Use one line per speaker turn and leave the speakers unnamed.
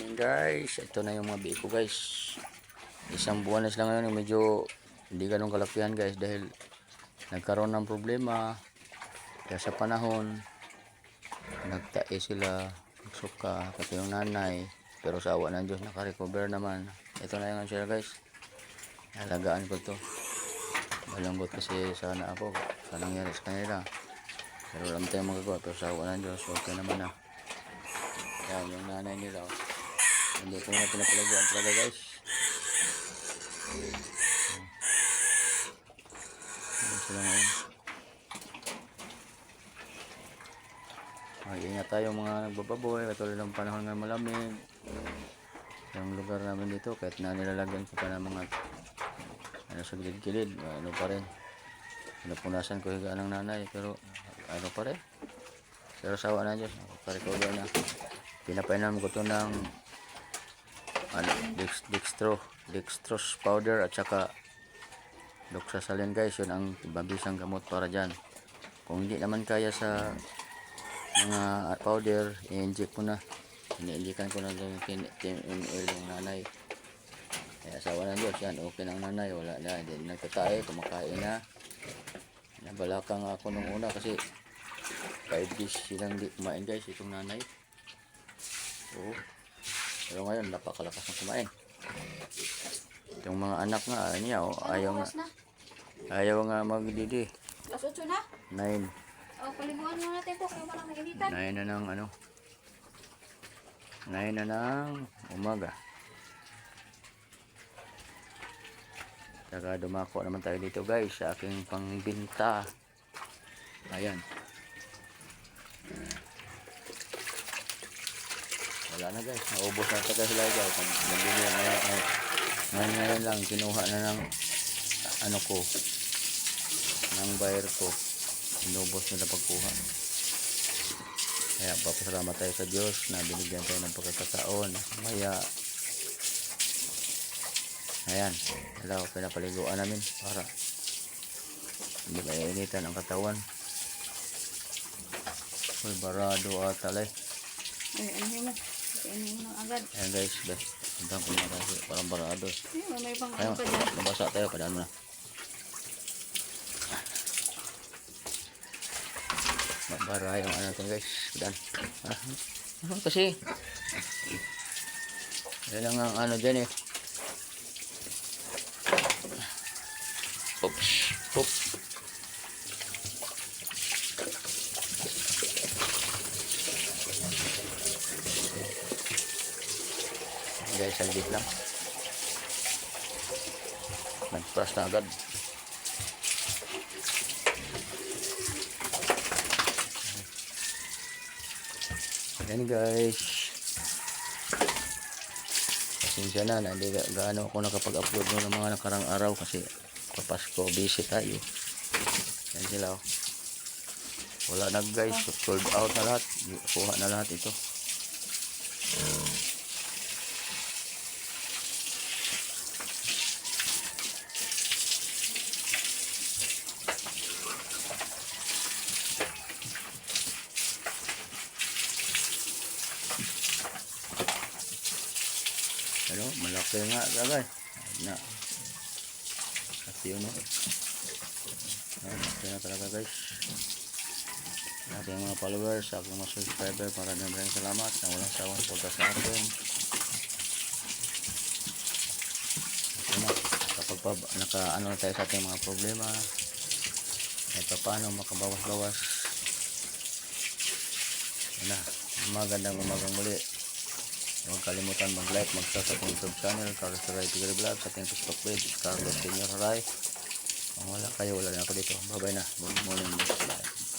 Guys, ito na yung mga biko guys. Isang buwan na sila ngayon, medyo hindi ganun kalakihan guys dahil nagkaroon ng problema kaya sa panahon nagtae sila, nagsuka pati yung nanay, pero sa awa ng Diyos nakarecover naman. Ito na yung sila guys, alagaan ko to, malambot kasi sana ako sa nangyari sa kanila, pero wala tayong magagawa, pero sa awa ng Diyos okay naman na. Yan yung nanay nila, hindi ko na pinapalaguan talaga guys. Yan sila ngayon. Ingat tayo mga nagbababoy, katulad ng panahon ng malamig. Yung lugar namin dito, kahit na nilalagyan ko pa ng mga sa gilid-gilid, ano pa rin. Napunasan ko higaan ng nanay, pero ano pa rin. Pero sawa na Diyos, nakarecover na. Pinapainom ko ito ng dextrose powder at saka doxasalin guys. Yun ang mabisang gamot para dyan. Kung hindi naman kaya sa mga powder, i-inject ko na. Ini-injectan ko na yung 10 ml yung nanay. Kaya asawa ng Diyos yan, okay ng nanay, wala na, hindi nagtatay, kumakain na. Nabalakang ako nung una kasi 5 days silang di kumain guys, itong nanay. Oo. Pero ngayon napakalakas ng kumain. Itong mga anak nga niya, ayaw nga magdidi.
Alas 8 na?
9.
Paliguan mo natin ito, kaya walang nainitan.
9 na ng ano. 9 na ng umaga. Saka dumako naman tayo dito guys sa aking pangbinta. Ayan. Wala na guys, naubos na ito sila guys. Ngayon lang kinuha na ng ano ko, ng buyer ko. Inubos nila pagkuha. Kaya papasalamat tayo sa Diyos na binigyan tayo ng pagkakataon. Maya ayan, hello, pinapaliguan namin para hindi mainitan ang katawan. Uy, barado atalay.
Ay, ano mo? Ano mo agad?
Ayan guys, best. Hintang ko na kasi parang barado.
May pang ano pa dyan.
Nabasa tayo, padaan mo na. Bara yung ano ito guys, padaan. Kasi yan ang ano dyan eh. Oops, oops. Guys, saglit lang. Nag-brush na agad. Ayan guys. Pasensya na, hindi gaano ako nakapag-upload ng mga nakarang araw kasi Pasko, busy tayo. Yan sila oh. Wala na guys, sold out na lahat. Kuha na lahat ito. Ano, malaki nga guys. Na. Kasi yun oh. Malaki na talaga guys. Ating mga followers, aking mga subscriber, maraming salamat na walang sawang suporta sa akin. Kapag naka-ano na tayo sa ating mga problema, ay paano makabawas-bawas. Yan na, magandang umagang muli. Huwag kalimutan mag-like, mag-share sa ating YouTube channel, Carlos Haray Tigre Vlog, sa ating Facebook page, Carlos Senior Haray. Kung wala kayo, wala na ako dito. Bye-bye na. Good morning. Bye.